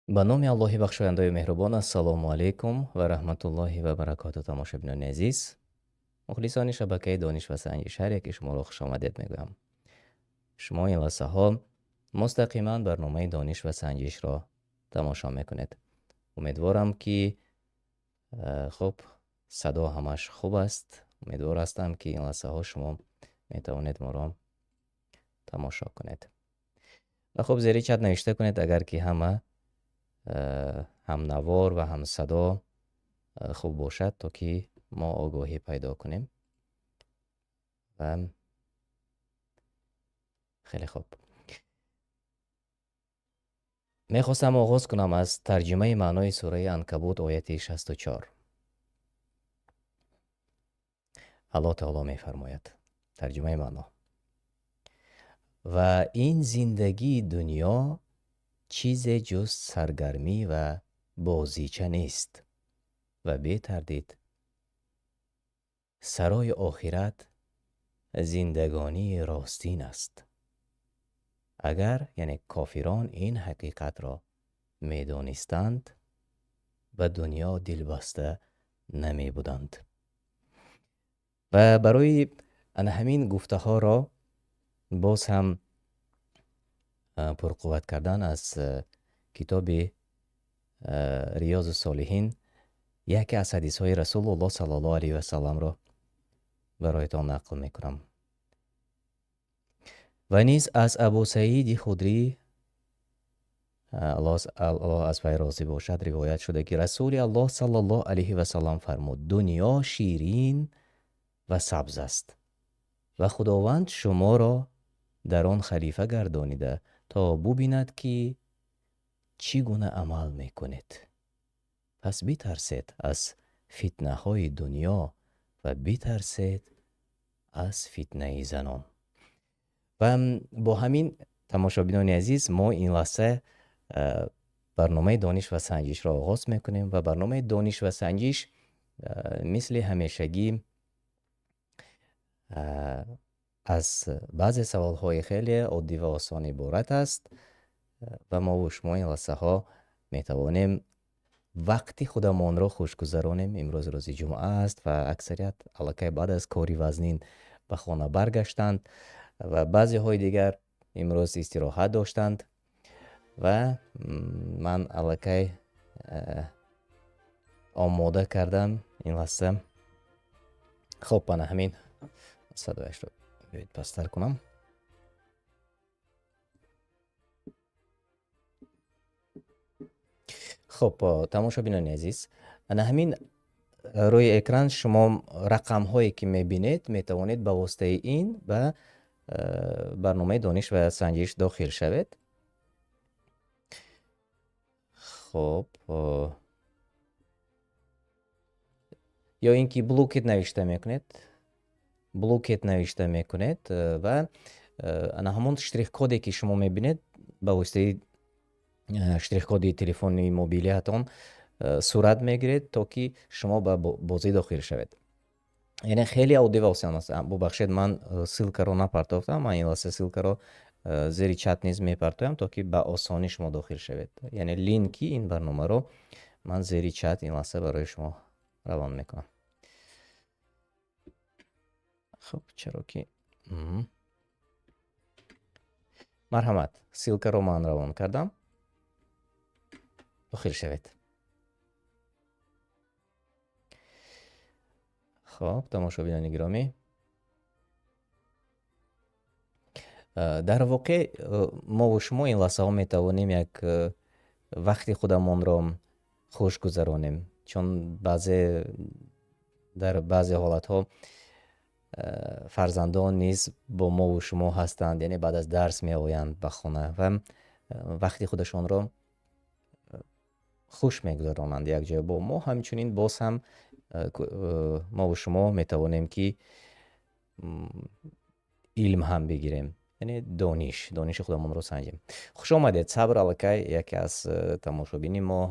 با نام الله بخشاینده مهربان. السلام علیکم و رحمت الله و برکاته. تماشابینان عزیز، مخلصان شبکه دانش و سنجش، هر یک شما را خوش آمدید میگویم. شما این لحظه ها مستقیما برنامه دانش و سنجش را تماشا میکنید. امیدوارم که خب صدا همش خوب است. امیدوار هستم که این لحظه ها شما میتوانید ما را تماشا کنید و خب زیر چت نوشته کنید اگر که همه هم نوار و هم صدا خوب باشد تا که ما آگاهی پیدا کنیم. و خیلی خوب، میخواستم آغاز کنم از ترجمه معنای سوره عنکبوت آیت 64. الله تعالی میفرماید ترجمه معنا: و این زندگی دنیا چیز جز سرگرمی و بازیچه نیست و بی تردید سرای آخرت زندگانی راستین است. اگر یعنی کافران این حقیقت را میدانستند و دنیا دلبسته نمی بودند. و برای همین گفته ها را باز هم پرقوت کردن از کتاب ریاض الصالحین، یکی از حدیث های رسول الله صلی الله علیه و سلم را برایتان نقل میکنم. و نیز از ابو سعید خدری الله از وی راضی باشد روایت شده که رسول الله صلی الله علیه و سلم فرمود: دنیا شیرین و سبز است و خداوند شما را در آن خلیفه گردانیده تا ببیند که چگونه عمل میکنید. پس بترسید از فتنه های دنیا و بترسید از فتنه زنان. و با همین تماشابینان عزیز، ما این لحظه برنامه دانش و سنجش را آغاز میکنیم و برنامه دانش و سنجش مثل همیشگی از بعض سوال های خیلی عادی و آسان عبارت است و ما و شما این لحظه ها میتوانیم وقتی خودمان را خوش گذرانیم. امروز روز جمعه است و اکثریت الکی بعد از کاری وزنین به خانه برگشتند و بعضی های دیگر امروز استراحت داشتند و من الکی آماده کردم این لحظه. خب من همین صدایش رو پستر کنم. خب تماشابینان عزیز، همین روی اکران شما رقم هایی که میبینید میتوانید به واسطه این به برنامه دانش و سنجش داخل شوید. خب یا اینکه بلوکت نوشته میکنید و همون شتریخ کدی که شما میبینید به واسطه شتریخ کد تلفن موبیلیتان صورت میگیرید تا که شما به بازی داخل شوید. یعنی خیلی عادی و آسان است. ببخشید من سیلک رو نپرتافتم. من این لحظه سیلک رو زیر چت نیز میپرتایم تا که به آسانی شما داخل شوید. یعنی لینکی این برنامه رو من زیر چت این لحظه برای شما روان میکنم. خب چرا که مرحمت، سیلک رو من روان کردم، داخل شوید. خب تماشابینان گرامی، در واقع ما و شما این لحظه ها میتوانیم یک وقتی خودمان را خوش گذرانیم، چون در بعضی حالت ها فرزندان نیز با ما و شما هستند، یعنی بعد از درس می آیند به خانه و وقتی خودشان را خوش میگذرانند یک جای با ما. همچنین باز هم ما و شما میتوانیم که علم هم بگیریم، یعنی دانش خودمون رو سنجیم. خوش آمدید. صبر الکی یکی از تماشابین ما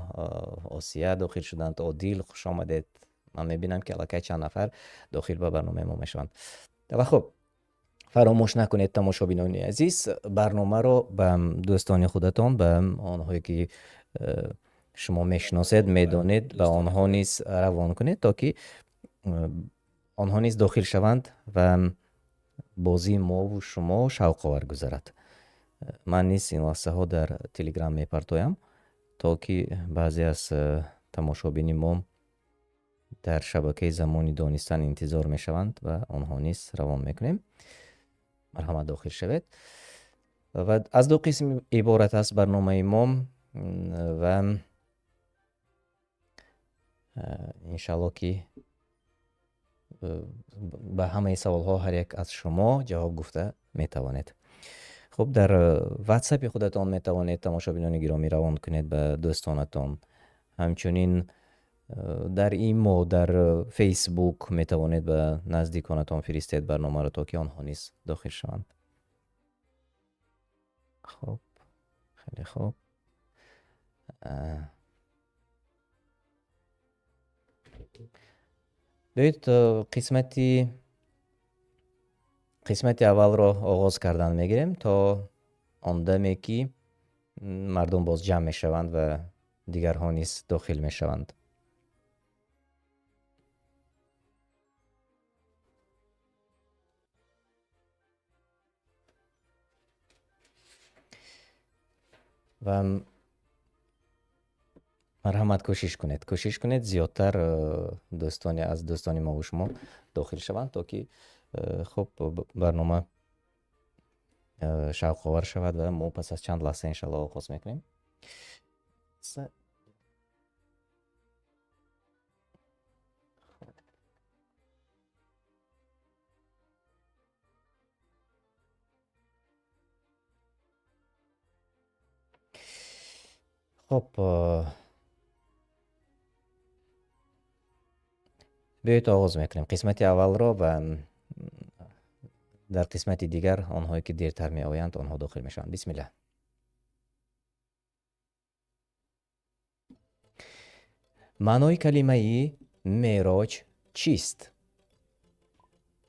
آسیه داخل شدند. عادل خوش آمدید. من میبینم که الکی چند نفر داخل به برنامه ما میشوند. و خب فراموش نکنید تماشابینان عزیز برنامه رو به دوستان خودتان به آنهایی که شما میشناسید میدانید به آنها نیز روان کنید تا که آنها نیز داخل شوند و بازی ما و شما شوق آور گذرد. من نیز این لحظه ها در تلگرام میپرتایم تا که بعضی از تماشابین ما در شبکه زمانی دانستن انتظار میشوند و آنها نیز روان میکنیم. مرحمت داخل شوید. و از دو قسم عبارت است برنامه ما و انشالله که به همه سوال ها هر یک از شما جواب گفته می توانید. خب در واتساپ خودتان می توانید تماشابینان گرامی روان کنید به دوستانتان. همچنین در ایمو در فیسبوک می توانید به نزدیکانتان فرستید برنامه را تا که آنها نیز داخل شوند. خب خیلی خوب. بیایید قسمت اول را آغاز کردن میگیریم تا آن دمی که مردم باز جمع میشوند و دیگرها نیز داخل میشوند. و مرحمت کوشش کنید زیادتر دوستان ما و شما داخل شوند تا که خب برنامه شوق آور شود و ما پس از چند لحظه انشالله آغاز میکنیم. خب بیایید آغاز میکنیم قسمت اول را و در قسمت دیگر آنهایی که دیرتر می آیند آنها داخل میشوند. بسم الله. معنای کلمه معراج چیست؟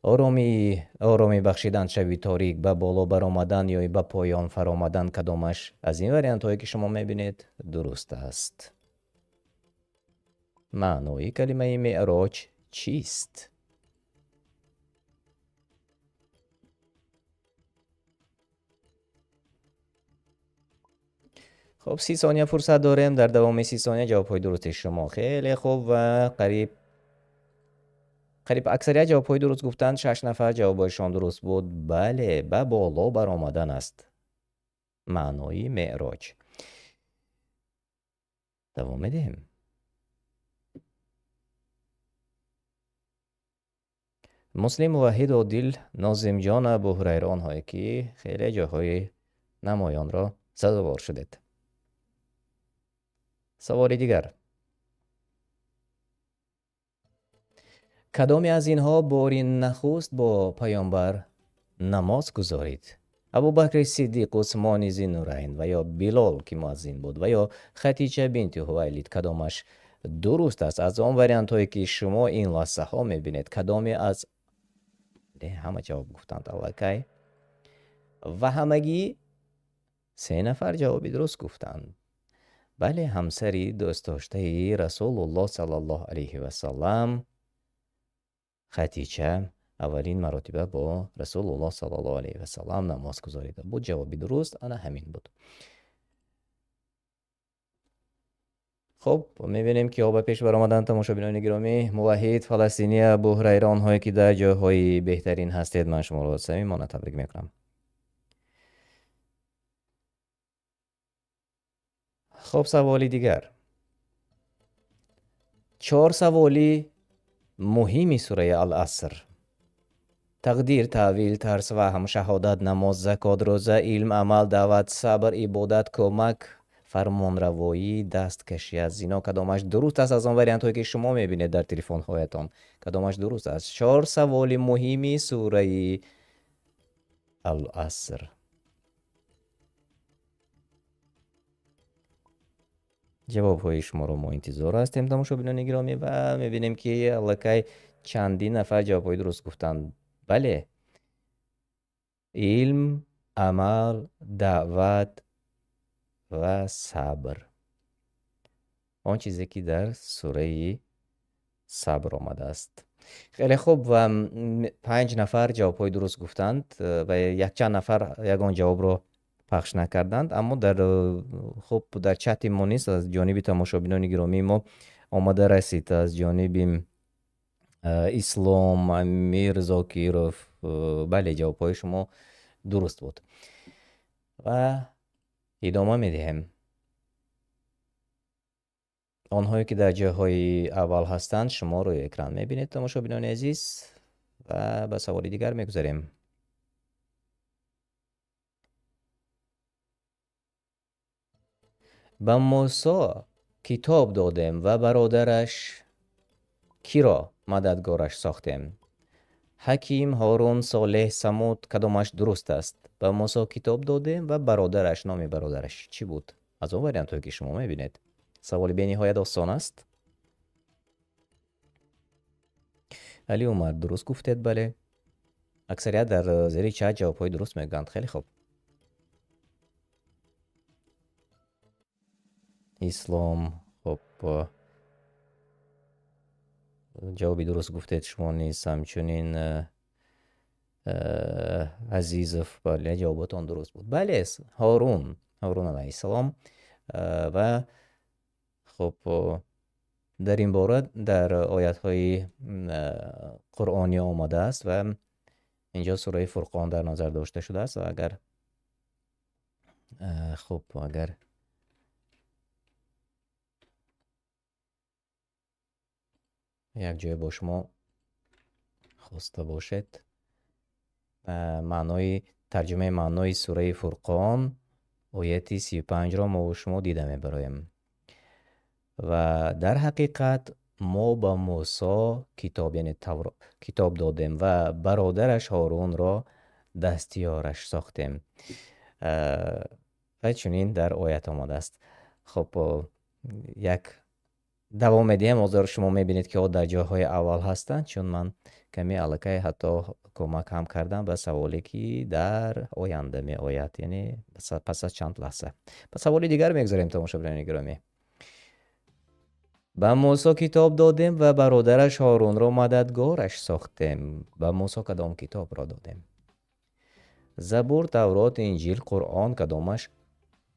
آرامی بخشیدن شب تاریک، به بالا برآمدن یا به پایان فرآمدن، کدامش از این وریانت هایی که شما میبینید درست است؟ معنای کلمه معراج چیست؟ خب 30 ثانیه فرصت داریم. در دوام 30 ثانیه جواب های درست شما. خیلی خوب و قریب اکثریت جواب های درست گفتند. 6 نفر جوابشان درست بود. بله، به بالا برآمدن است معنای معراج. دوام میدیم. مسلم موحد عادل ناظم جان ابو هریره آنهایی که خیلی جاهای نمایان را سزاوار شدید. سوال دیگر: کدامی از اینها باری نخست با پیامبر نماز گذارید؟ ابوبکر صدیق، عثمان ذوالنورین و یا بلال که مؤذن بود و یا خدیجه بنت خویلد، کدامش درست است؟ از آن وریانت هایی که شما این لحظه ها میبینید کدامی از همه جواب گفتند اوکی و همگی 3 نفر جوابی درست گفتند. بله، همسری دوست داشته رسول الله صلی الله علیه و سلم خدیجه اولین مراتبه با رسول الله صلی الله علیه و سلم نماز گذاریده بود. جوابی درست انا همین بود. خب میبینیم که آب پیش برآمدن تماشابینان گرامی. موحد فلسطینی ابو هریره آنهایی که در جاهای بهترین هستید من شما را صمیمانه تبریک میکنم. خب سوالی دیگر. 4 سوالی مهمی سوره العصر: تقدیر، تعویل، ترس، وهم، شهادت، نماز، زکات، روزه، علم، عمل، دعوت، صبر، عبادت، کمک، فرمان روایی، دست کشی از زنا، کدامش درست است؟ از آن وریانت هایی که شما میبینید در تلفن هایتان کدامش درست است؟ 4 سوال مهمی سوره العصر. جواب های شما رو ما انتظار هستیم تماشابینان گرامی و میبینیم که الکی چندین نفر جواب های درست گفتند. بله، علم، عمل، دعوت و صبر. آن چیزی که در سوره صبر آمده است. خیلی خوب. و 5 نفر جوابهای درست گفتند و یک چند نفر یگان جواب رو پخش نکردند. اما در خب در چت ما نیست. از جانب تماشابینان گرامی ما آمده رسید از جانب اسلام امیر زاکیروف. بله، جوابهای شما درست بود و ادامه میدهیم. آنهایی که در جاهای اول هستند شما روی اکران میبینید تماشابینان عزیز و به سوال دیگر میگذاریم. به موسی کتاب دادیم و برادرش کی را مددگارش ساختیم؟ حکیم، هارون، صالح، سمود، کدامش درست است؟ به موسی کتاب دادیم و برادرش، نام برادرش چی بود؟ از اون وریانت که شما میبینید. سوال به نهایت آسان است. علی عمر درست گفتید. بله، اکثریت در زیر چت جوابهای درست میگن. خیلی خوب. اسلام، خب جوابی درست گفتید شما نیست. همچنین عزیزف، بله جوابتان درست بود. بله، هارون علیه السلام. و خب در این باره در آیت های قرآنی آمده است و اینجا سوره فرقان در نظر داشته شده است. و اگر خب اگر یک جای با شما خواسته باشد معنای ترجمه معنای سوره فرقان آیت 35 را ما و شما دیده میبرایم. و در حقیقت ما به موسی کتاب یعنی کتاب دادیم و برادرش هارون را دستیارش ساختیم. و چنین در آیت آمده است. خب یک دوام میدیم. آزار شما میبینید که در جاهای اول هستند، چون من کمی الکی حتی کمک هم کردم به سوالی که در آینده می آید، یعنی پس از چند لحظه. پس سوالی دیگر میگذاریم تماشابینان گرامی. به موسی کتاب دادیم و برادرش هارون را مددگارش ساختیم. به موسی کدام کتاب را دادیم؟ زبور، تورات، انجیل، قرآن کدامش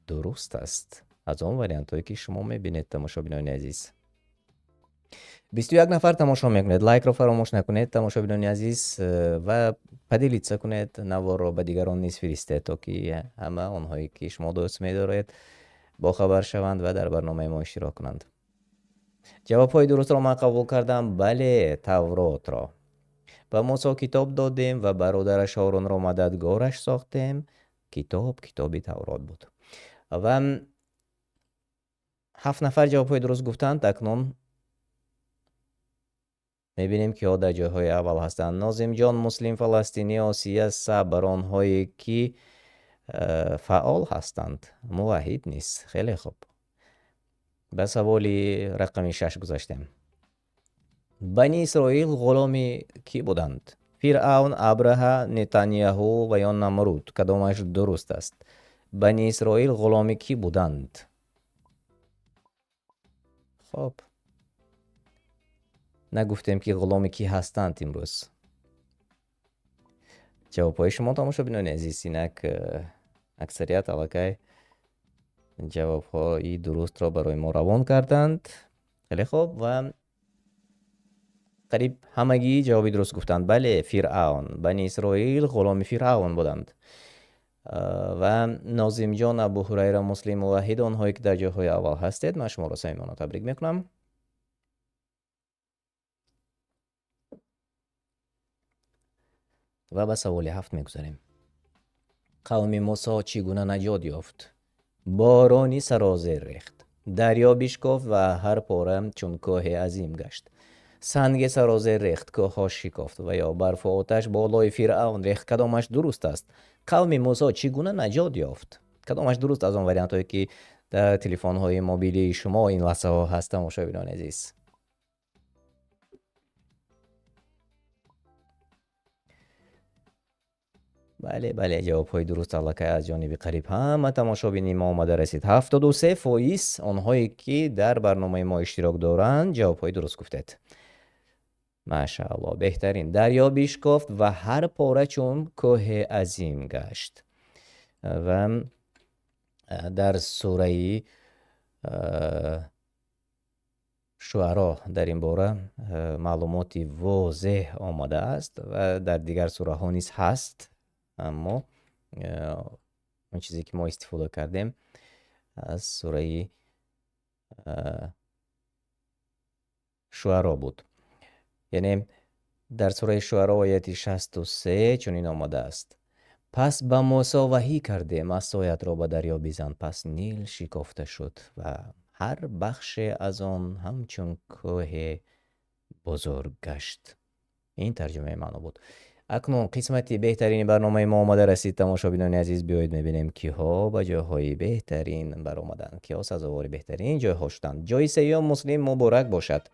درست است؟ از آن وریانت هایی که شما میبینید تماشابینان عزیز. 21 نفر تماشا میکنید. لایک را فراموش نکنید تماشابینان عزیز و پدیلیت کنید نوار را به دیگران نیز فرستید تا که همه آنهایی که شما دوست می‌دارید با خبر شوند و در برنامه ما اشتراک کنند. جواب های درست را من قبول کردم. بله، تورات را. به موسی کتاب دادیم و برادرش هارون را مددگارش ساختیم. کتاب تورات بود. و 7 نفر جواب های درست گفتند. اکنون میبینیم که ها در جاهای اول هستند. ناظم جان، مسلم، فلسطینی، آسیه، صبر، آنهایی که فعال هستند، موحد نیست. خیلی خوب. به سوالی رقم 6 گذاشتیم. بنی اسرائیل غلامی کی بودند؟ فرعون، ابرهه، نتانیاهو و یا نمرود کدامش درست است؟ بنی اسرائیل غلامی کی بودند؟ خب نگفتیم که غلامی کی هستند امروز. جواب های شما تماشابینان عزیز، اینک اکثریت علاقه جواب های درست را برای ما روان کردند. خیلی خوب. و قریب همگی جوابی درست گفتند. بله، فرعون. بنی اسرائیل غلام فرعون بودند. و ناظم جان، ابو هریره، مسلم، موحد، آنهایی که در جاهای اول هستید، من شما را صمیمانه تبریک میکنم. و به سوال 7 میگذاریم. قوم موسی چگونه نجات یافت؟ بارانی سرازیر ریخت، دریا بشکافت و هر پاره چون کوه عظیم گشت. سنگ سرازیر ریخت، کوه شکافت و یا برف و آتش بالای فرعون ریخت. کدامش درست است؟ قوم موسی چگونه نجات یافت؟ کدامش درست از آن وریانت هایی که در تلفن های موبیلی شما این لحظه ها هست مشاهدان عزیز؟ بله بله، جواب های درست الکی از جانب قریب همه تماشابین ما آمده رسید. 73% آنهایی که در برنامه ما اشتراک دارند جواب های درست گفتید. ماشاءالله، بهترین دریابیش گفت و هر پاره چون کوه عظیم گشت. و در سوره شعرا در این باره معلوماتی واضح آمده است و در دیگر سوره ها نیز هست، اما اون چیزی که ما استفاده کردیم از سوره شعرا بود. یعنی در سوره شعرا آیت 63 چنین آمده است: پس به موسی وحی کردیم عصایت را به دریا بزن، پس نیل شکافته شد و هر بخش از آن همچون کوه بزرگ گشت. این ترجمه معنا بود. اکنون قسمتی بهترین برنامه ما آمده رسید. تماشابینان عزیز، بیایید میبینیم کی ها به جاهای بهترین بر آمدن، کی ها سزاوار بهترین جای ها شدند. جای سیام مسلم مبارک باشد،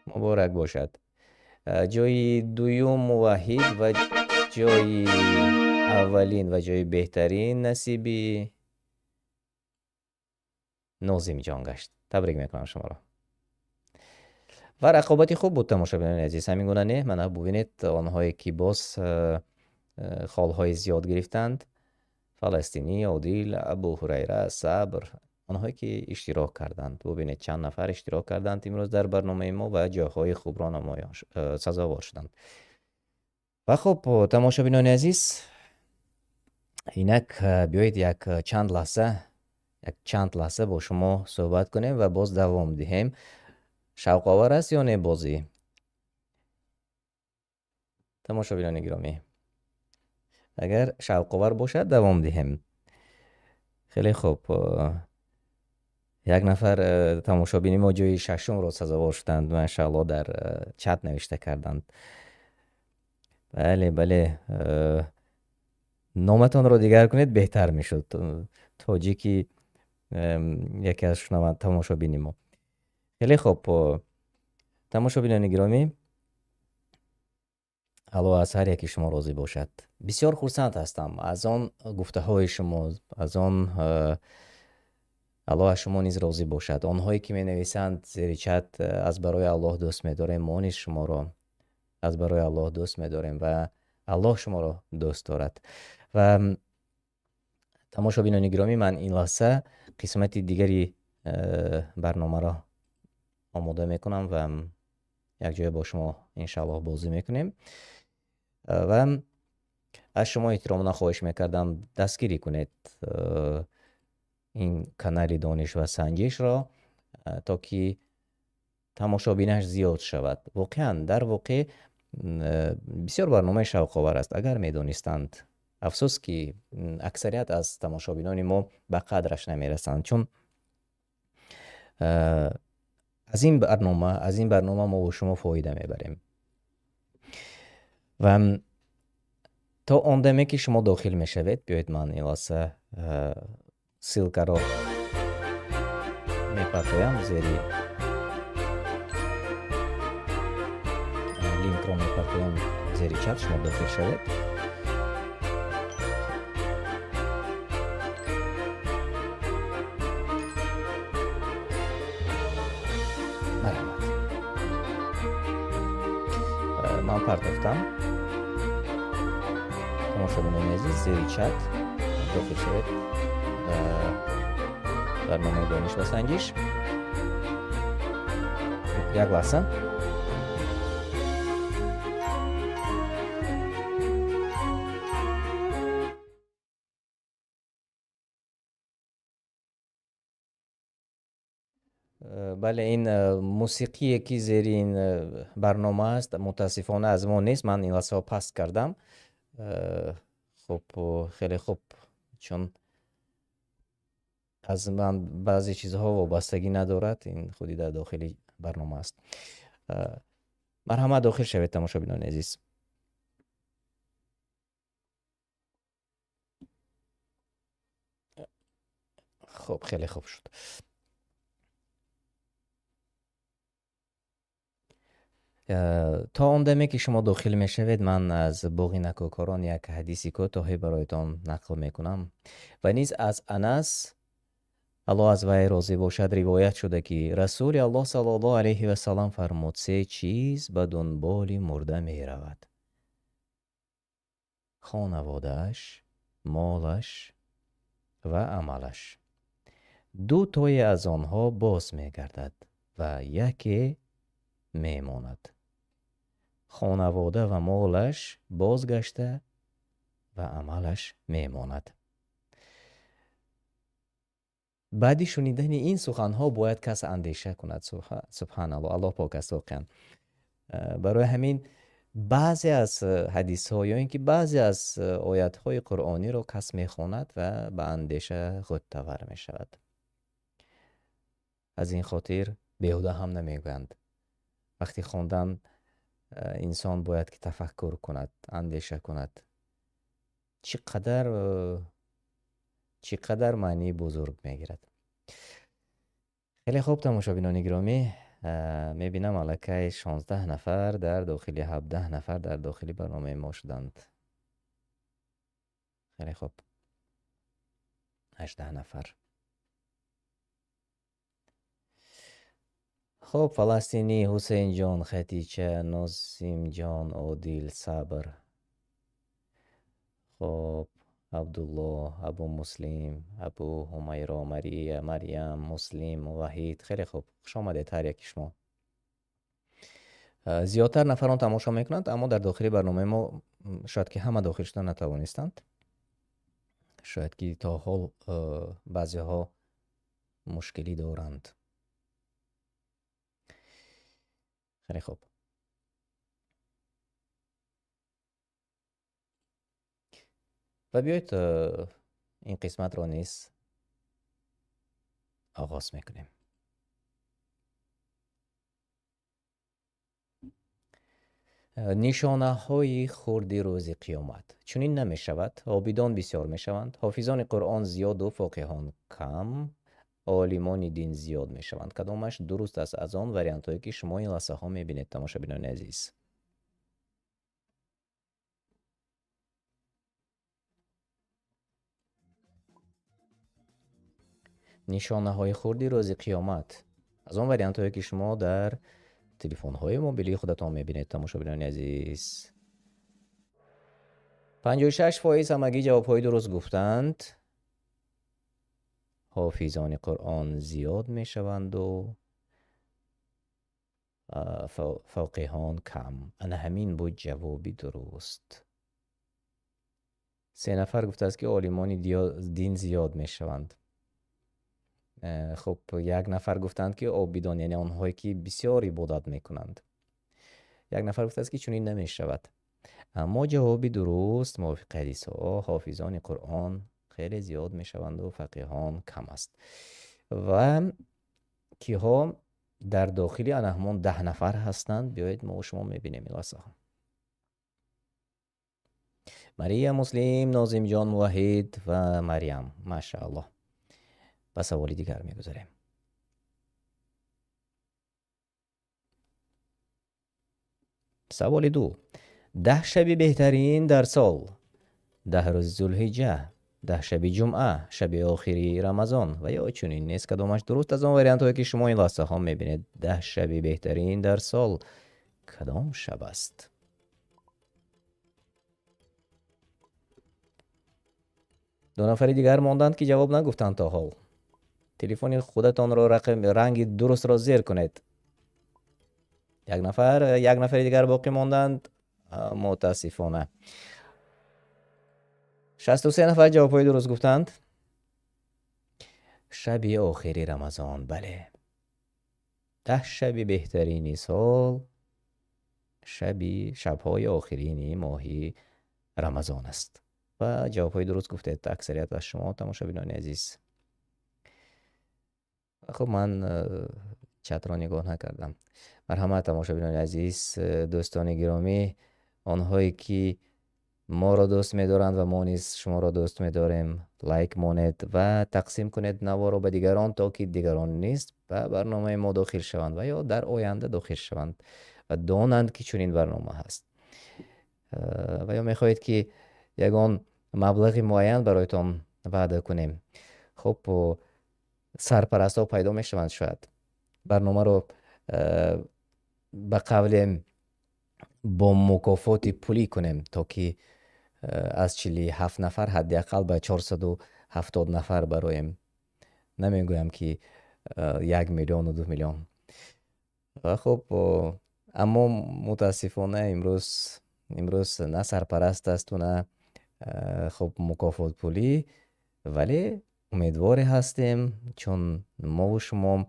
مبارک باشد. جای دوم موحد و جای اولین و جای بهترین نصیبی نازم جان گشت. تبریک میکنم شما را. و رقابتی خوب بود تماشابینان عزیز. همین گونه نه من ببینید آنهایی که باز خالهای زیاد گرفتند، فلسطینی، عادل، ابو هریره، صبر، آنهایی که اشتراک کردند. ببینید چند نفر اشتراک کردند امروز در برنامه ما و جاهای خوب را نمایان سزاوار شدند. و خب تماشابینان عزیز، اینک بیایید یک چند لحظه با شما صحبت کنیم و باز دوام دهیم. شوق آور است یا نه بازی؟ تماشابینان گرامی، اگر شوق آور باشد دوام دهیم. خیلی خوب. یک نفر تماشابین ما جای ششم را سزاوار شدند، ماشاءالله در چت نوشته کردند. بله بله، نامتان را دیگر کنید بهتر میشد. تاجیکی یکی از تماشابین ما. خیلی خوب تماشابینان گرامی، الله از هر یکی شما راضی باشد. بسیار خرسند هستم از آن گفته های شما، از آن الله از شما نیز راضی باشد. آنهایی که می نویسند زیر چت از برای الله دوست می داریم، ما نیز شما را از برای الله دوست می داریم و الله شما را دوست دارد. و تماشابینان گرامی، من این لحظه قسمت دیگری برنامه را آماده می کنم و یک جای با شما انشاءالله بازی میکنیم و از شما احتراماً خواهش میکردم دستگیری کنید این کانال دانش و سنجش را تا که تماشابینش زیاد شود. واقعا در واقع بسیار برنامه شوق آور است اگر میدانستند. افسوس که اکثریت از تماشابینان ما به قدرش نمیرسند، چون از این برنامه ما با شما فایده میبریم و تا آن دمه که شما داخل میشوید بیایید من این لحظه سیلک را میپرتویم، زیری لینک را میپرتویم زیری چت، شما داخل شوید. مرحمت. من پرتافتم. تماشابینان عزیز زیر چت داخل شوید برنامه دانش و سنجش. یک لحظه. بله، این موسیقی که زیر این برنامه است متاسفانه از ما نیست. من این لحظه پست کردم. خب خیلی خوب، چون از من بعضی چیزها وابستگی ندارد، این خودی در داخلی برنامه است. مرحمت داخل شوید تماشابینان عزیز. خب خیلی خوب شد. تا اون دمه که شما داخل میشوید من از باقی نکوکاران یک حدیثی کوتاهی برایتان نقل میکنم و نیز از انس الله از وی راضی باشد روایت شده که رسول الله صلی الله علیه و سلم فرمود 3 چیز به دنبال مرده می رود: خانوادهش، مالش و عملش. 2 تای از آنها باز می گردد و یکی می ماند. خانواده و مالش بازگشته و عملش می ماند. بعدی شنیدن این سخنها باید کس اندیشه کند. سبحان الله، الله پاک است واقعا. برای همین بعضی از حدیث ها یا اینکه بعضی از آیات های قرآنی رو کس می خواند و به اندیشه غوطه‌ور می شود. از این خاطر بیهوده هم نمی گویند. وقتی خواندن انسان باید که تفکر کند، اندیشه کند. چقدر معنی بزرگ میگیرد. خیلی خوب تماشابینان گرامی، میبینم الکی 16 نفر در داخل 17 نفر در داخل برنامه ما شدند. خیلی خوب، 18 نفر. خب، فلسطینی، حسین جان، خدیجه، نازیم جان، عادل، صبر، خب، عبدالله، ابو مسلم، ابو همیرا، مریم، مسلم، وحید. خیلی خوب، خوش آمدید هر یک شما. زیادتر نفران تماشا میکنند، اما در داخل برنامه ما شاید که همه داخل شدن نتوانستند. شاید که تا حال بعضی ها مشکلی دارند. خیلی خوب. و بیایید این قسمت را نیز آغاز میکنیم. نشانه های خرد روز قیامت. چنین نمی شود. عابدان بسیار می شوند، حافظان قرآن زیاد و فقیهان کم، عالمان دین زیاد می شوند. کدامش درست است از آن وریانت هایی که شما این لحظه ها می بینید تماشابینان عزیز؟ نشانه های خرد روز قیامت از آن وریانت هایی که شما در تلفن های موبیلی خودتان می بینید تماشابینان عزیز. 56% همگی جواب های درست گفتند. حافظان قرآن زیاد می شوند و فقیهان کم. انا همین بود جوابی درست. 3 نفر گفته است که عالمان دین زیاد می شوند. خب 1 نفر گفتند که عابدان، یعنی آنهایی که بسیار عبادت می کنند. 1 نفر گفته است که چنین نمی شود. اما جوابی درست موافق حدیث ها، حافظان قرآن خیلی زیاد می شوند و فقیهان کم است. و کیها در داخلی انهمان 10 نفر هستند. بیایید ما و شما میبینیم این لحظه ها. مریم، مسلم، نازم جان، موحد و مریم. ماشاءالله. به سوالی دیگر میگذاریم. سوال 2. 10 شب بهترین در سال: 10 روز ذوالحجه، 10 شب جمعه، شب آخری رمضان و یا چنین نیست. کدامش درست از آن وریانت هایی که شما این لحظه ها میبینید؟ 10 شب بهترین در سال کدام شب است؟ دو نفر دیگر ماندند که جواب نگفتند تا حال. تلفن خودتان را رنگ درست را زیر کنید. 1 نفر دیگر باقی ماندند. متاسفانه 63 نفر جواب های درست گفتند. شب آخری رمضان. بله، 10 شب بهترین سال شب‌های آخرین ماهی رمضان است و جواب های درست گفتید اکثریت از شما تماشابینان عزیز. خب من چت را نگاه نکردم. مرحمت تماشابینان عزیز، دوستان گرامی، آنهایی که ما را دوست می‌دارند و ما نیز شما را دوست می‌داریم، لایک مانید و تقسیم کنید نوا را به دیگران تا که دیگران نیست به برنامه ما داخل شوند و یا در آینده داخل شوند. و دانند که چنین برنامه هست و یا میخواهید که یگان مبلغ معین برایتان وعده کنیم، خب سرپرست ها پیدا میشوند، شاید برنامه رو به قول با مکافات پولی کنیم تا که از 47 نفر حداقل به 470 نفر برایم. نمیگویم که 1 میلیون و 2 میلیون. و خب اما متاسفانه امروز نه سرپرست است و نه خب مکافات پولی، ولی امیدوار هستیم چون ما و شما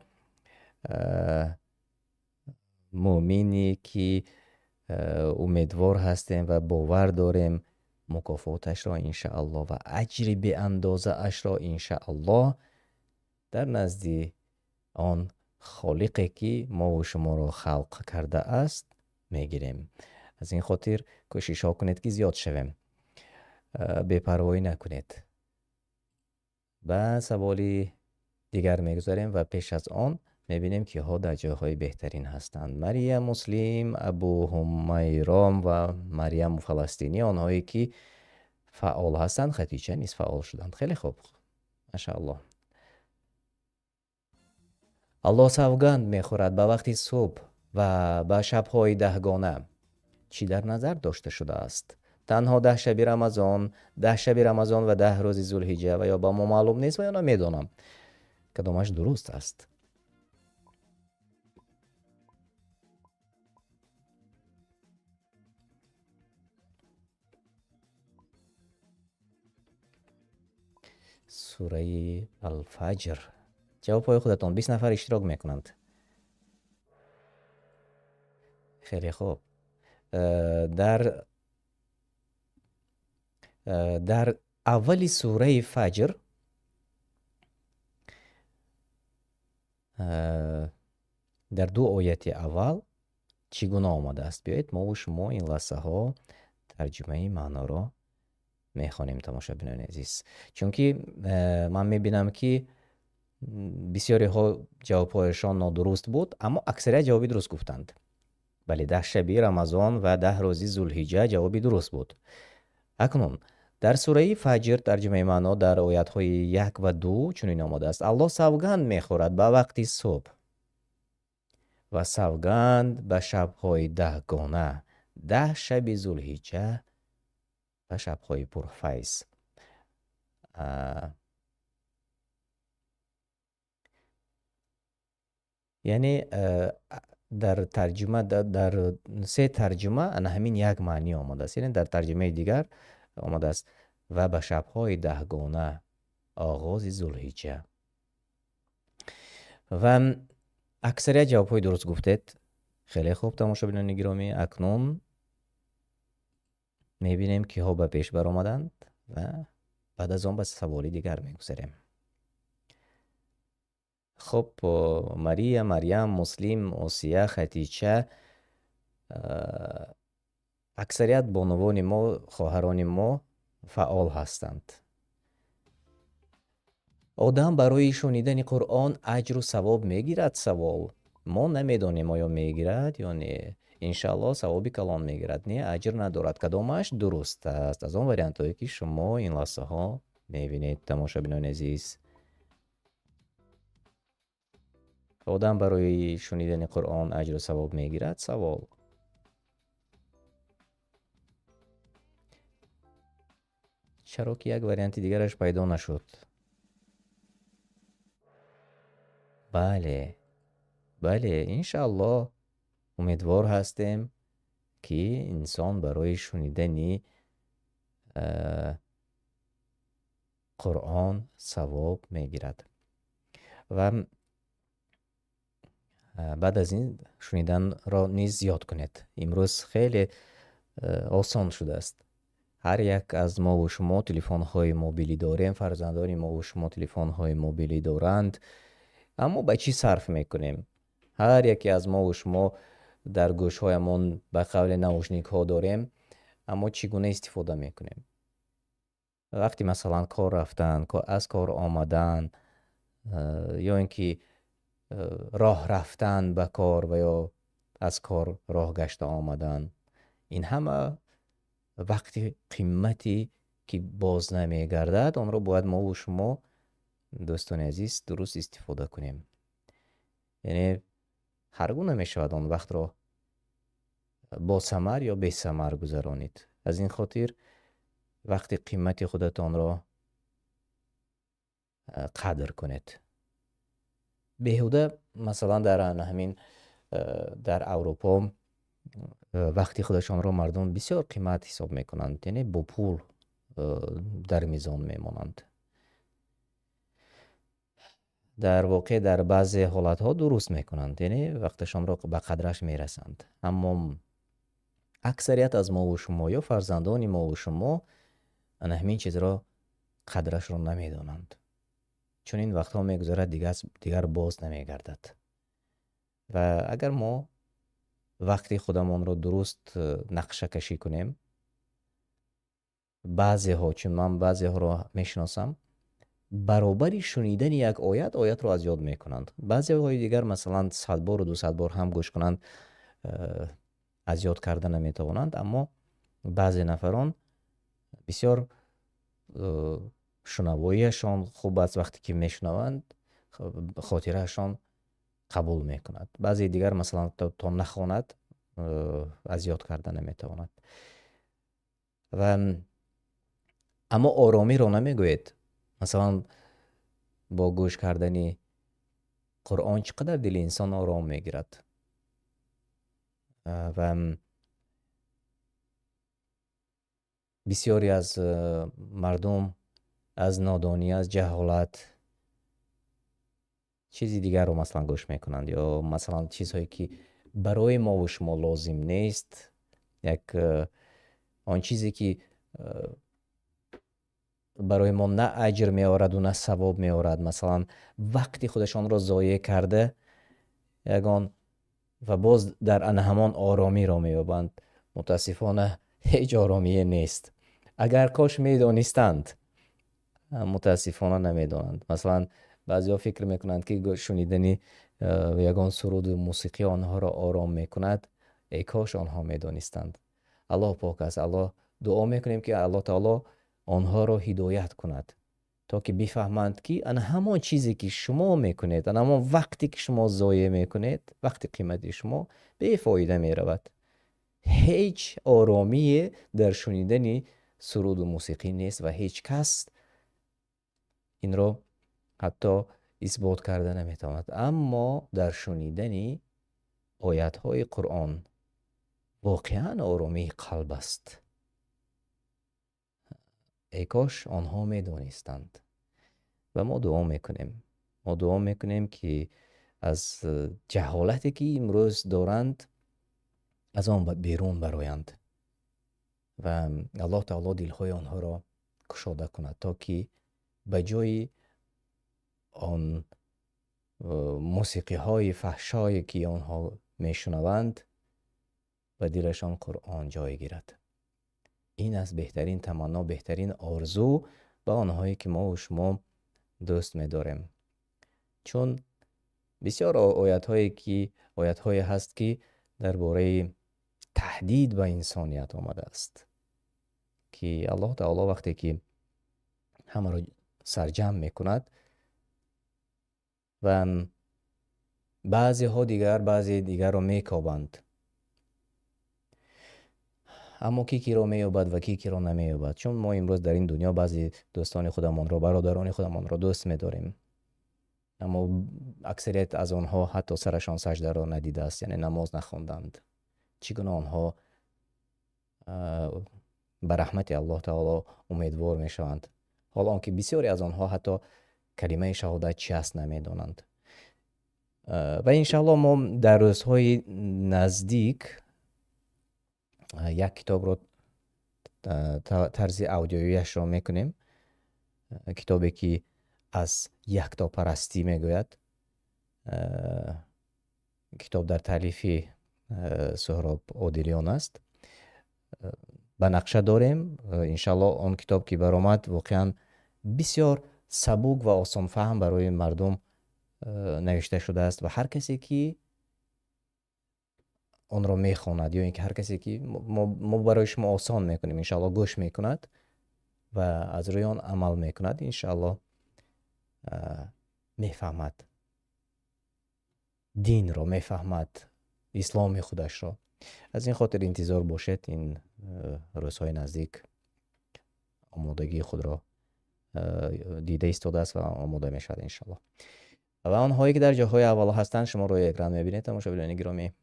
مؤمنی که امیدوار هستیم و باور داریم مکافاتش را انشاءالله و اجر به اندازه اش را انشاءالله در نزد آن خالقی که ما و شما را خلق کرده است میگیریم. از این خاطر کوشش ها کنید که زیاد شویم، بی‌پروایی نکنید. به سوالی دیگر میگذاریم و پیش از آن میبینیم که ها در جاهای بهترین هستند. مریم مسلم، ابو همیرام و مریم فلسطینی، آنهایی که فعال هستند. خدیجه نیست فعال شدند. خیلی خوب، ماشاءالله. الله سوگند میخورد به وقتی صبح و به شبهای 10گانه. چی در نظر داشته شده است؟ تنها 10 شب رمضان، 10 شب رمضان و 10 روز ذوالحجه و یا با ما معلوم نیست و یا نمیدانم کدامش درست است. سوره الفجر. جواب های خودتان. 20 نفر اشتراک میکنند. خیلی خوب. در اول سوره فجر در 2 آیت اول چگونه آمده است؟ بیایید ما و شما این لحظه ها ترجمه معنا را میخوانیم تماشابینان عزیز، چون که من میبینم که بسیاری ها جوابهایشان نادرست بود، اما اکثریت جوابی درست گفتند. بله، 10 شب رمضان و 10 روز ذوالحجه جوابی درست بود. اکنون در سوره فجر ترجمه معنا در آیات های 1 و 2 چنین آمده است: الله سوگند میخورد به وقتی صبح و سوگند به شبهای 10گانه، 10 شب ذوالحجه و شبهای پرفیض. یعنی در ترجمه در 3 ترجمه همین یک معنی آمده است. یعنی در ترجمه دیگر آمده است و به شبهای 10گانه، آغاز ذوالحجه. و اکثریت جوابهای درست گفتید. خیلی خوب تماشابینان گرامی، اکنون میبینیم که ها به پیش بر آمدند و بعد از آن به سوالی دیگر میگذاریم. خب مریم مسلم، آسیه، خدیجه، اکثریت بانوان ما، خواهران ما فعال هستند. آدم برای شنیدن قرآن اجر و ثواب میگیرد؟ سوال. ما نمیدانیم آیا میگیرد یا نه. انشاءالله ثوابی کلان میگیرد، نه اجر ندارد. کدامش درست است؟ از آن وریانت هایی که شما این لحظه ها میبینید تماشابینان عزیز. آدم برای شنیدن قرآن اجر و ثواب میگیرد؟ سوال. چرا که یک وریانت دیگرش پیدا نشد؟ بله انشاءالله امیدوار هستیم که انسان برای شنیدن قرآن ثواب میگیرد. و بعد از این شنیدن را نیز زیاد کنید. امروز خیلی آسان شده است. هر یک از ما و شما تلفن های موبیلی داریم، فرزندان ما و شما تلفن های موبیلی دارند، اما به چی صرف میکنیم؟ هر یکی از ما و شما در گوش هایمون به قول نوشنیک ها داریم، اما چگونه استفاده میکنیم؟ وقتی مثلا کار رفتن، از کار آمدن، یا اینکه راه رفتن به کار و یا از کار راه گشته آمدن. این همه وقتی قیمتی که باز نمیگردد، آن را باید ما و شما دوستان عزیز درست استفاده کنیم. یعنی هرگونه می شود آن وقت را با ثمر یا بی ثمر گذرانید. از این خاطر وقتی قیمت خودتان را قدر کنید. بهوده مثلا در همین در اروپا وقتی خودشان را مردم بسیار قیمت حساب میکنند، یعنی با پول در میزان میمانند. در واقع در بعضی حالت ها درست میکنند، یعنی وقتشان را به قدرش میرسند. اما اکثریت از ما و شما یا فرزندان ما و شما همین چیز را قدرش را نمیدانند، چون این وقتها میگذرد دیگر باز نمیگردد. و اگر ما وقتی خودمان را درست نقشه کشی کنیم، بعضی ها، چون من بعضی ها را میشناسم، برابری شنیدن یک آیت را از یاد میکنند. بعضی های دیگر مثلا 100 بار و 200 بار هم گوش کنند از یاد کردن نمیتوانند. اما بعضی نفران بسیار شنواییشان خوب است، وقتی که میشنوند خاطرهشان قبول میکند. بعضی دیگر مثلا تا نخواند از یاد کردن نمیتواند. و اما آرامی را نمیگوید. مثلا با گوش کردن قرآن چقدر دل انسان آرام میگیرد. و بسیاری از مردم از نادانی، از جهالت چیزی دیگر رو مثلا گوش میکنند، یا مثلا چیزهایی که برای ما و شما لازم نیست، یک آن چیزی که برای ما نه اجر می آورد و نه ثواب می آورد، مثلا وقتی خودشان را ضایع کرده یگان و باز در آن همان آرامی را می یابند. متاسفانه هیچ آرامی نیست. اگر کاش می دانستند، متاسفانه نمی دانند. مثلا بعضی ها فکر می کنند که شنیدن یگان سرود موسیقی آنها را آرام می کند. ای کاش آنها می دانستند. الله پاک است. الله دعا می کنیم که الله تعالی آنها را هدایت کند تا که بفهمند که آن همان چیزی که شما میکنید، آن همان وقتی که شما ضایع میکنید، وقتی قیمت شما به فایده میرود. هیچ آرامی در شنیدن سرود و موسیقی نیست و هیچ کس این را حتی اثبات کرده نمیتواند. اما در شنیدن آیات های قرآن واقعا آرامی قلب است. ای کاش آنها میدانستند. و ما دعا میکنیم که از جهالتی که امروز دارند از آن بیرون برآیند و الله تعالی دلهای آنها را گشاده کند تا که به جای آن موسیقی های فحشایی که آنها میشنوند به دلشان قرآن جای گیرد. این از بهترین تمنا، بهترین آرزو به آنهایی که ما و شما دوست می‌داریم. چون بسیار آیات هایی هست که درباره تهدید به انسانیت آمده است که الله تعالی وقتی که همه را سرجم میکند و بعضی دیگر را میکابند، اما کی را مییابد و کی را نمییابد. چون ما امروز در این دنیا بعضی دوستان خودمان را، برادران خودمان را دوست می‌داریم، اما اکثریت از آنها حتی سرشان سجده را ندیده است، یعنی نماز نخواندند. چگونه آنها به رحمت الله تعالی امیدوار میشوند، حالا آنکه بسیاری از آنها حتی کلمه شهادت چی است نمیدانند. و انشاءالله ما در روزهای نزدیک یک کتاب رو طرز اودیویش را میکنیم، کتابی که از یکتا پرستی میگوید. کتاب در تالیف سهراب عادلیان است. به نقشه داریم. انشالله آن کتاب که برآمد واقعا بسیار سبک و آسان فهم برای مردم نوشته شده است و هر کسی که آن را میخواند یا اینکه هر کسی که ما برای شما آسان میکنیم انشاءالله گوش میکند و از روی آن عمل میکند انشاءالله میفهمد دین را، میفهمد اسلام خودش را. از این خاطر انتظار باشد این روزهای نزدیک آمادگی خود را دیده ایستاده است و آماده می شود انشاءالله. و آنهایی که در جاهای اول هستند شما روی اکران میبینید تماشاگران گرامی.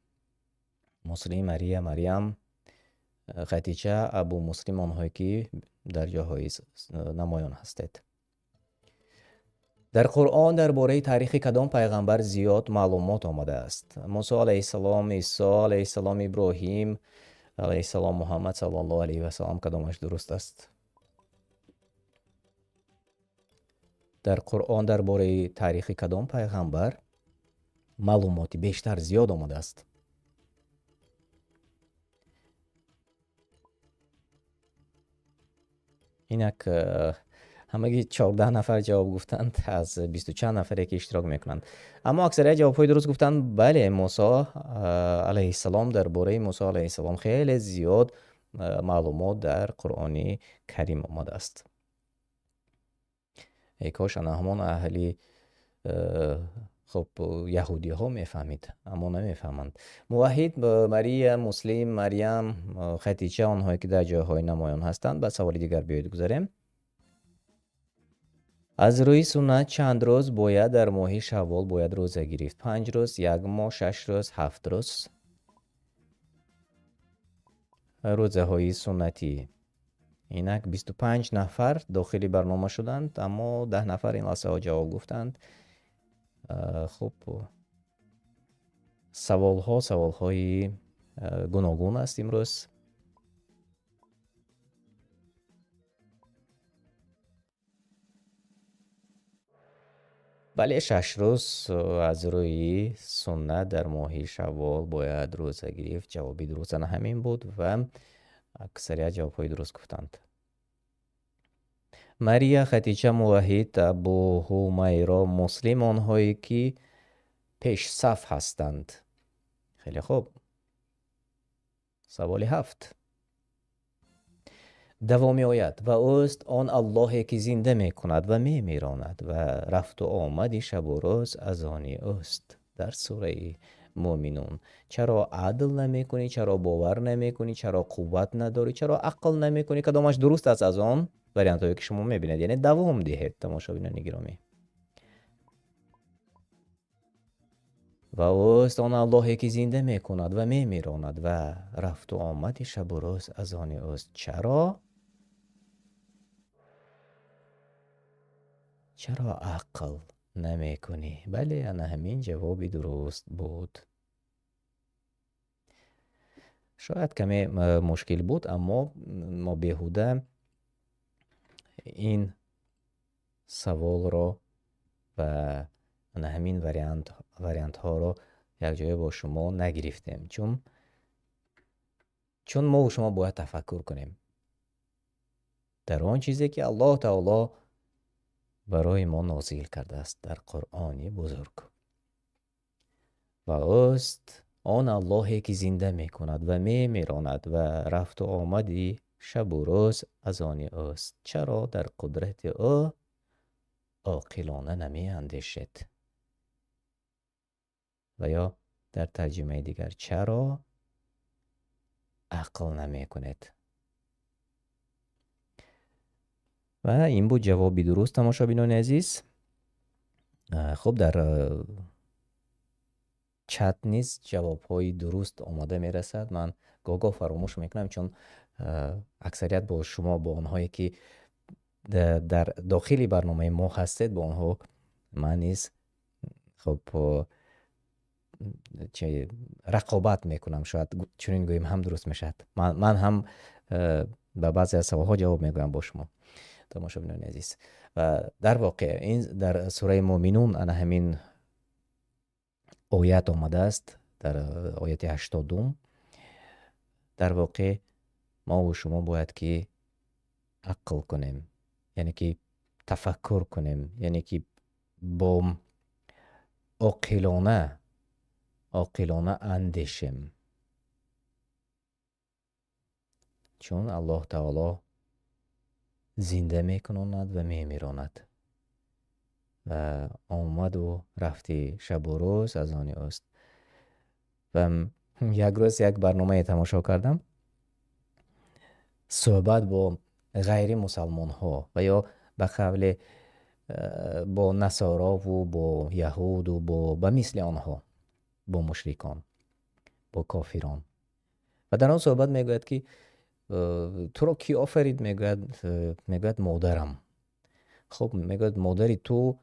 مسلم، ماریا، مریم، خدیجه، ابو مسلم، آنهایی که در جاهای نمایان هستید. در قرآن درباره تاریخ کدام پیغمبر زیاد معلومات آمده است؟ موسی علیه السلام، عیسی علیه السلام، ابراهیم علیه السلام، محمد صلی الله علیه و سلم کدامش درست است؟ در قرآن درباره تاریخ کدام پیغمبر معلوماتی بیشتر زیاد آمده است؟ اینک همگی 14 نفر جواب گفتند از 20 چند نفری که اشتراک میکنند، اما اکثریت جوابهای درست گفتند. بله، موسی علیه السلام، درباره موسی علیه السلام خیلی زیاد معلومات در قرآن کریم آمده است. ای کاش همون اهلی خب یهودی ها میفهمید اما نمیفهمند. موحد، مریم، مسلم، مریم، خدیجه، آنهایی که در جاهای نمایان هستند. بعد سوال دیگر بیایید گذاریم. از روی سنت چند روز باید در ماه شوال باید روزه گرفت؟ 5 روز، 1 ماه، 6 روز، 7 روز؟ روزه های سنتی اینک 25 نفر داخلی برنامه شدند اما 10 نفر این لحظه ها جواب گفتند. خب سوال های گوناگون است امروز. بله، 6 روز از روی سنت در ماه شوال باید روزه گرفت. جوابی درست همین بود و اکثریت جوابهای درست گفتند. مریا، خدیجه، موحد، ابو همیرا، مسلم، آنهایی که پیش صف هستند. خیلی خوب. سوال 7 دوامی آید و اوست آن الله که زنده می کند و می میراند و رفت و آمد شب و روز از آن اوست. در سوره مومنون. چرا عدل نمی کنی؟ چرا باور نمی کنی؟ چرا قوت نداری؟ چرا عقل نمی کنی؟ کدامش درست است از آن وریانت هایی که شما می بینید؟ یعنی دوام دهید تماشاگران گرامی. و اوست آن الله که زنده می کند و می میراند و رفت و آمد شب و روز از آن اوست. چرا عقل نمی کنی؟ بله، انا همین جوابی درست بود. شاید کمی مشکل بود اما ما بیهوده این سوال رو و انا همین وریانت ها رو یک جای با شما نگرفتیم چون ما و شما باید تفکر کنیم در آن چیزی که الله تعالی برای ما نازل کرده است در قرآن بزرگ. و اوست آن الله که زنده می کند و می میراند و رفت و آمدی شب و روز از آن اوست. چرا در قدرت او عاقلانه نمی اندیشید؟ و یا در ترجمه دیگر چرا عقل نمی کنید؟ و این بود جوابی درست تماشابینان عزیز. خب در چت نیز جواب های درست آماده می رسد. من گاگاه فراموش میکنم چون اکثریت با شما با آنهایی که در داخلی برنامه ما هستید با آنها من نیز خب رقابت میکنم. شاید چنین گوییم هم درست میشد. من هم به بعضی از سوالها جواب میگویم با شما تماشاگران عزیز. و در واقع این در سوره مومنون انا همین آیت آمده است در آیت 80. در واقع ما و شما باید که عقل کنیم، یعنی که تفکر کنیم، یعنی که با عاقلانه اندیشیم چون الله تعالی زنده میکناند و میمیراند و آمد و رفتی شب و روز از آن اوست. و یک روز یک برنامه تماشا کردم، صحبت با غیر مسلمان ها و یا به قول با نصارا و با یهود و با مثل آنها، با مشرکان، با کافران. و در آن صحبت میگوید که تو را کی آفرید؟ میگوید مادرم. خب میگوید مادری تو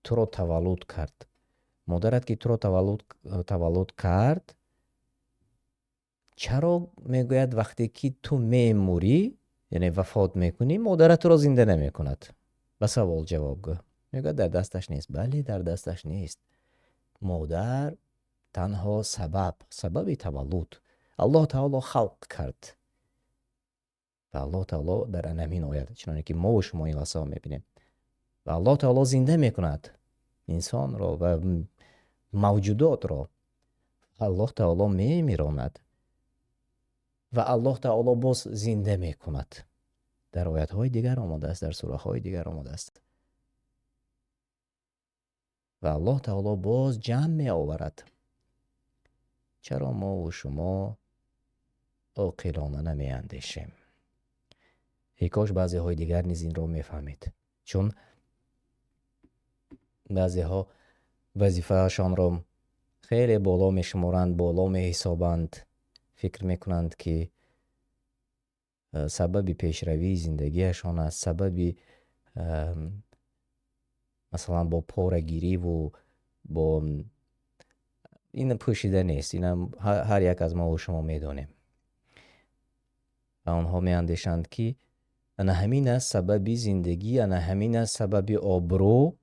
را تولد کرد. مادرت که تو را تولد کرد، چرا میگوید وقتی که تو میموری، یعنی وفات میکنی، مادرت را زنده نمیکند؟ به سوال جواب گو. میگوید در دستش نیست. بله، در دستش نیست. مادر تنها سبب تولد. الله تعالی خلق کرد و الله تعالی در همین آیت، چنانکه که ما و شما این لحظه میبینیم، و الله تعالی زنده میکند انسان را و موجودات را. الله تعالی میمیراند و الله تعالی باز زنده میکند. در آیت های دیگر آمده است، در سوره های دیگر آمده است. و الله تعالی باز جمع می آورد. چرا ما و شما عاقلانه نمی اندیشیم؟ ای کاش بعضی های دیگر نیز این را میفهمید، چون بعضی ها وظیفه هاشان را خیلی بالا می شمارند، بالا می حسابند، فکر میکنند که سبب پیشروی زندگیشان است، سبب مثلا با پارگیری و با این پوشیده نیست. این هر یک از ما و شما میدونیم. و آنها می اندیشند که انا همین است سبب زندگی، انا همین است سبب آبرو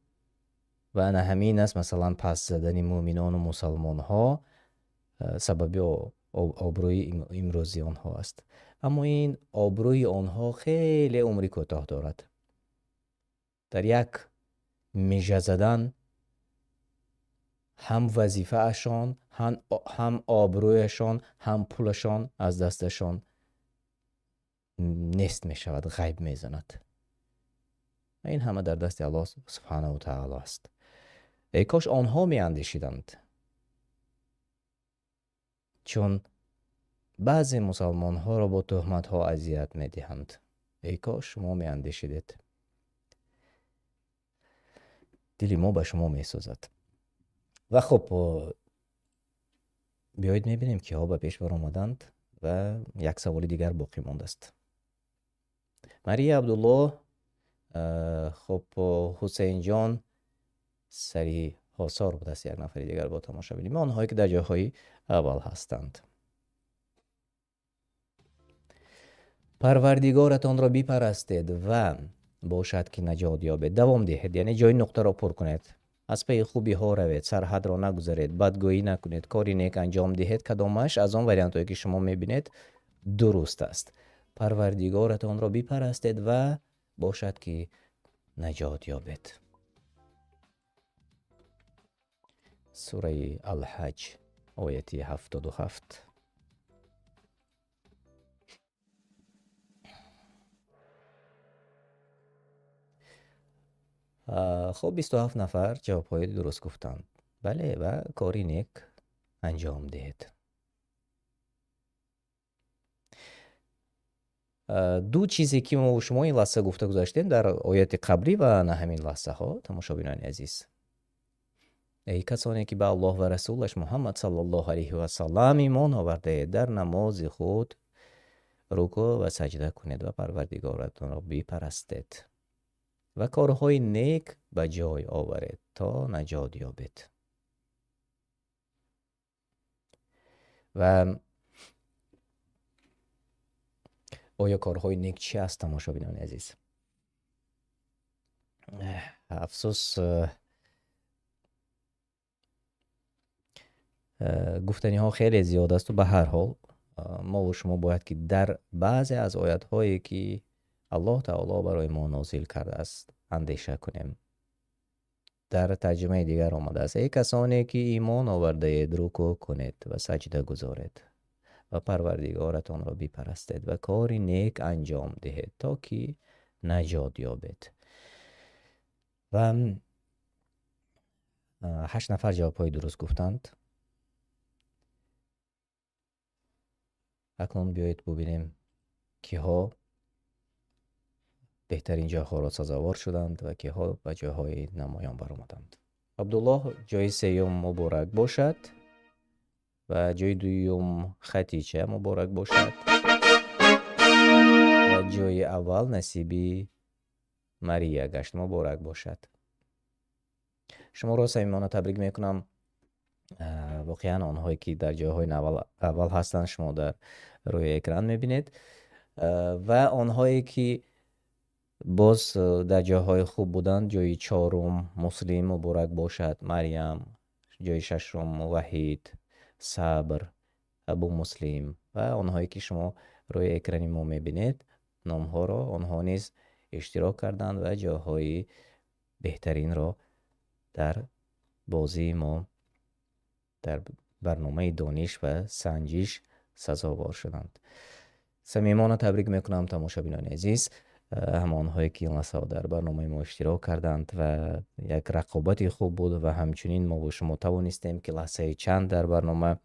و انا همین است مثلا پس زدن مؤمنان و مسلمان ها سبب آبروی امروزی آنها است. اما این آبروی آنها خیلی عمری کوتاه دارد. در یک میجه زدن هم وظیفه اشان، هم آبرویشان، هم پولشان از دستشان نیست می شود، غیب می زند. این همه در دست الله سبحانه و تعالی است. ای کاش آنها می اندیشیدند، چون بعضی مسلمان ها را با تهمت ها اذیت می دهند. ای کاش شما می اندیشیدید. دلی ما به شما می سوزد. و خب بیایید می بینیم که ها به پیش بر آمدند و یک سوال دیگر باقی مانده است. مری عبدالله، خب حسین جان سری حاصار بود است. یک نفر دیگر با تماشا بینیم، آنهایی که در جاهای اول هستند. پروردگارتان را بیپرستید و باشد که نجات یابید. دوام دهید، یعنی جای نقطه را پر کنید. از پی خوبی ها روید، سرحد را نگذارید، بدگویی نکنید، کاری نیک انجام دهید. کدامش از آن وریانت هایی که شما میبینید درست است. پروردگارتان را بیپرستید و باشد که نجات یابید. سوره الحج آیه 77. خب 27 نفر جوابهای درست گفتند. بله، و کاری نیک انجام دهید. دو چیزی که ما و شما این لحظه گفته گذاشتیم در آیات قبلی و نه همین لحظه ها، تماشاگران عزیز، ای کسانی که به الله و رسولش محمد صلی الله علیه و سلم ایمان آورده، در نماز خود رکوع و سجده کنید و پروردگارتان را بیپرستید و کارهای نیک به جای آورید تا نجات یابید. و آیا کارهای نیک چی است تماشاگران عزیز؟ افسوس گفتنی ها خیلی زیاد است و به هر حال ما و شما باید که در بعضی از آیات هایی که الله تعالی برای ما نازل کرده است اندیشه کنیم. در ترجمه دیگر آمده است ای کسانی که ایمان آورده اید رکوع کنید و سجده گذارید و پروردگارتان را بپرستید و کاری نیک انجام دهید تا که نجات یابید. و 8 نفر جوابهای درست گفتند. اکنون بیایید ببینیم که ها بهترین جاها را سزاوار شدند و که ها به جاهای نمایان برآمدند. عبدالله جای سیوم مبارک باشد و جای دوم خدیجه مبارک باشد و جای اول نصیبی ماریا گشت مبارک باشد. شما را صمیمانه تبریک میکنم. واقعا آنهایی که در جاهای اول هستند شما در روی اکران میبینید و آنهایی که باز در جاهای خوب بودند جای 4 مسلم مبارک باشد، مریم جای 6 وحید، صبر، ابو مسلم و آنهایی که شما روی اکران ما میبینید نامها را آنها نیز اشتراک کردند و جاهای بهترین را در بازی ما در برنامه دانش و سنجش سزاوار شدند. صمیمانه تبریک میکنم تماشابینان عزیز، همانهایی که این لحظه در برنامه ما اشتراک کردند و یک رقابت خوب بود و همچنین ما و شما توانستیم که لحظه چند در برنامه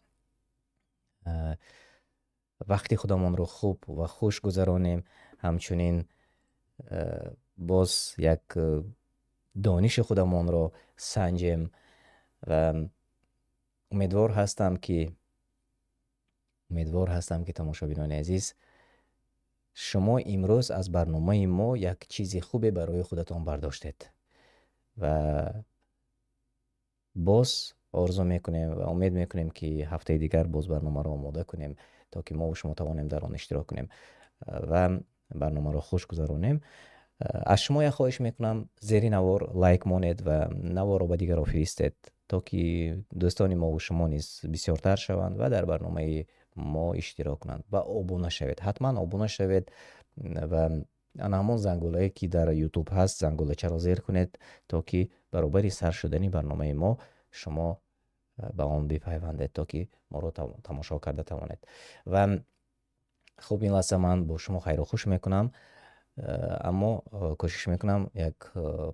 وقتی خودمان رو خوب و خوش گذرانیم، همچنین باز یک دانش خودمان رو سنجیم و امیدوار هستم که تماشابینان عزیز شما امروز از برنامه ما یک چیزی خوبی برای خودتان برداشتید و باز آرزو میکنیم و امید میکنیم که هفته دیگر باز برنامه رو آماده کنیم تا که ما و شما توانیم در آن اشتراک کنیم و برنامه رو خوش گذرانیم. از شما یک خواهش میکنم زیر نوار لایک مانید و نوار رو به دیگر فرستید تا که دوستان ما و شما نیز بسیارتر شوند و در برنامه ما اشتراک کنند و آبونه شوید. حتما آبونه شوید و همون زنگوله‌ای که در یوتیوب هست زنگولچه را زیر کنید تا که برابر سر شدنی برنامه ما شما به آن بپیوندید تا که ما رو تماشا کرده توانید. و خب این لحظه من با شما خیر و خوش میکنم، اما کوشش میکنم یک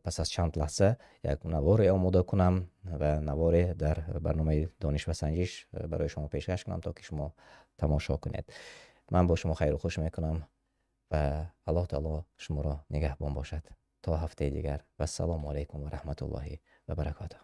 پس از چند لحظه یک نوار آماده کنم و نوار در برنامه دانش و سنجش برای شما پیشکش کنم تا که شما تماشا کنید. من با شما خیر و خوش میکنم و الله تعالی شما را نگهبان باشد تا هفته دیگر و السلام علیکم و رحمت الله و برکاته.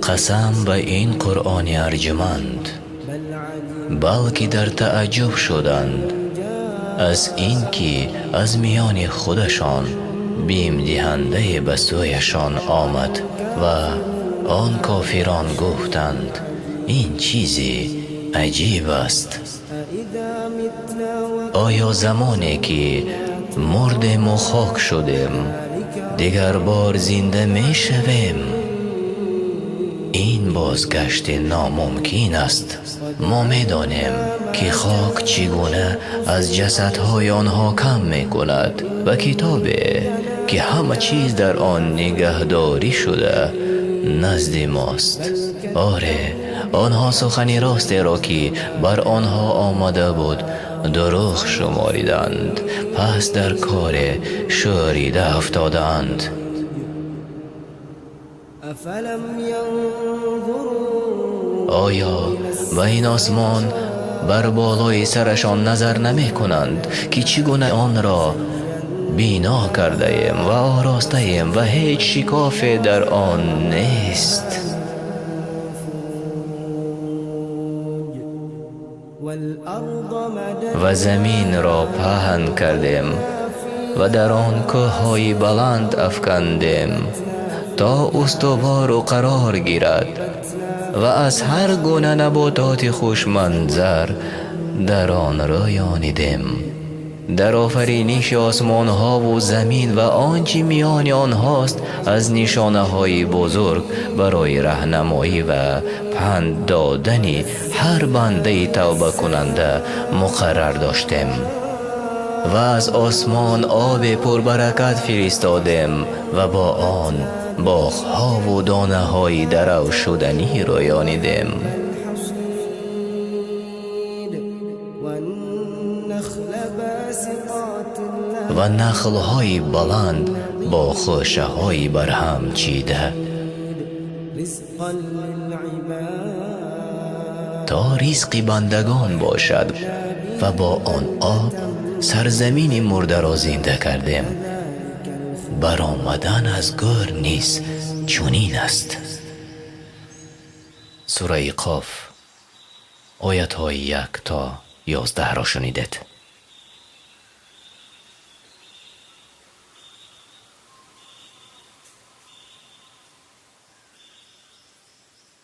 قسم به این قرآن ارجمند بلکه در تعجب شدند از اینکه از میان خودشان بیم دهنده به سویشان آمد و آن کافران گفتند این چیزی عجیب است. آیا زمانی که مردیم و خاک شدیم دیگر بار زنده می شویم؟ این بازگشت ناممکن است. ما می‌دانیم که خاک چگونه از جسدهای آنها کم می‌کند و کتابی که همه چیز در آن نگهداری شده نزد ماست. آره، آنها سخن راستی را که بر آنها آمده بود دروغ شماریدند، پس در کار شوریده افتادند. آیا به این آسمان بر بالای سرشان نظر نمی کنند که چگونه آن را بینا کرده ایم و آراسته ایم و هیچ شکافی در آن نیست؟ و زمین را پهن کردیم و در آن کوه‌های بلند افکندیم تا استوار و قرار گیرد و از هر گونه نباتات خوشمنظر در آن رویانیدیم. در آفرینش آسمان ها و زمین و آنچه میان آنهاست از نشانه های بزرگ برای راهنمایی و پند دادن هر بنده توبه کننده مقرر داشتیم و از آسمان آب پربرکت فرستادیم و با آن باغ‌ها و دانه‌های درو شدنی رویانیدیم. و نخل‌های بلند با خوشه‌های برهم چیده تا رزق بندگان باشد و با آن آب سرزمین مرده را زنده کردیم. برآمدن از گور نیز چنین است. سوره قاف آیات های 1 تا 11 را شنیدید.